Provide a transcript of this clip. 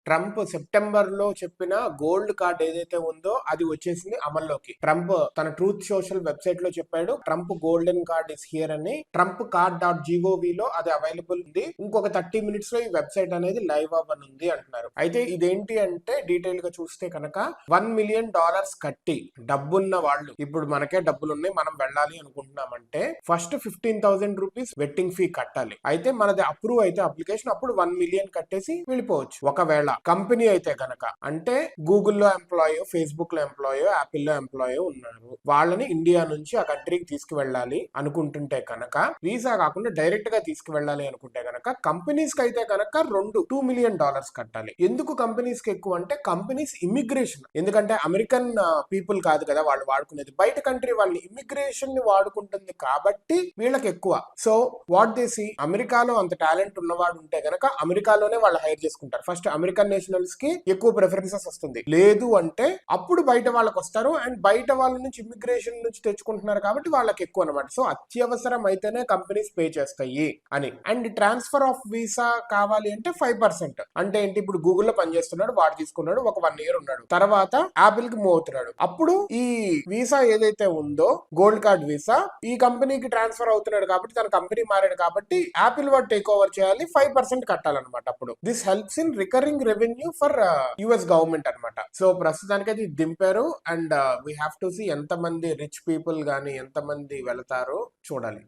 Trump September లో చెప్పిన gold card ఏదైతే ఉందో అది వచ్చేసింది అమల్లోకి. ట్రంప్ తన ట్రూత్ సోషల్ వెబ్సైట్ లో చెప్పాడు Trump golden card is here అని. ట్రంప్ కార్డ్ .gov లో అది అవైలబుల్ ఉంది. ఇంకొక 30 minutes లో ఈ వెబ్సైట్ అనేది లైవ్ అవ్వనుంది అంటున్నారు. అయితే ఇదేంటి అంటే డీటెయిల్ గా చూస్తే కనుక $1 million కట్టి డబ్బున్న వాళ్ళు, ఇప్పుడు మనకే డబ్బులున్నాయి మనం వెళ్ళాలి అనుకుంటున్నామంటే ఫస్ట్ 15,000 రూపీస్ వెట్టింగ్ ఫీ కట్టాలి. అయితే మనది అప్రూవ్ అయితే అప్లికేషన్ అప్పుడు 1 million కట్టేసి వెళ్ళిపోవచ్చు. ఒకవేళ కంపెనీ అయితే కనుక, అంటే గూగుల్లో ఎంప్లాయో, ఫేస్బుక్ లో ఎంప్లాయో, యాపిల్ లో ఎంప్లాయో ఉన్నారు, వాళ్ళని ఇండియా నుంచి ఆ కంట్రీకి తీసుకువెళ్ళాలి అనుకుంటుంటే కనుక, వీసా కాకుండా డైరెక్ట్ గా తీసుకువెళ్ళాలి అనుకుంటే కనుక కంపెనీస్ కి అయితే కనుక $2 million కట్టాలి. ఎందుకు కంపెనీస్ కి ఎక్కువ అంటే కంపెనీస్ ఇమిగ్రేషన్, ఎందుకంటే అమెరికన్ పీపుల్ కాదు కదా వాళ్ళు వాడుకునేది, బయట కంట్రీ వాళ్ళని ఇమిగ్రేషన్ ని వాడుకుంటుంది కాబట్టి వీళ్ళకి ఎక్కువ. సో వాట్ దే సీ, అమెరికాలో అంత టాలెంట్ ఉన్నవాడు ఉంటే గనక అమెరికాలోనే వాళ్ళు హైర్ చేసుకుంటారు. ఫస్ట్ అమెరికన్ నేషనల్స్ కి ఎక్కువ ప్రిఫరెన్సెస్ వస్తుంది. లేదు అంటే అప్పుడు బయట వాళ్ళకి వస్తారు, అండ్ బయట వాళ్ళ నుంచి ఇమిగ్రేషన్ నుంచి తెచ్చుకుంటున్నారు కాబట్టి వాళ్ళకి ఎక్కువ అనమాట. సో అత్యవసరం అయితేనే కంపెనీస్ పే చేస్తాయి అని. అండ్ ట్రాన్స్ఫర్ ఆఫ్ వీసా కావాలి అంటే 5%. అంటే ఏంటి, ఇప్పుడు గూగుల్లో పనిచేస్తున్నాడు, వాడు తీసుకున్నాడు, ఒక 1 year ఉన్నాడు, తర్వాత యాపిల్ కి మూవ్ అవుతున్నాడు, అప్పుడు ఈ వీసా ఏదైతే ఉందో గోల్డ్ కార్డ్ వీసా ఈ కంపెనీకి ట్రాన్స్ఫర్ అవుతున్నాడు కాబట్టి, తన కంపెనీ మారాడు కాబట్టి యాపిల్ వాడు టేక్ ఓవర్ చేయాలి, 5% కట్టాలన్నమాట. అప్పుడు this helps in recurring revenue for US government అనమాట. సో ప్రస్తుతానికి అది దింపారు. And we have to see ఎంత మంది రిచ్ పీపుల్ గానీ ఎంత మంది వెళతారో చూడాలి.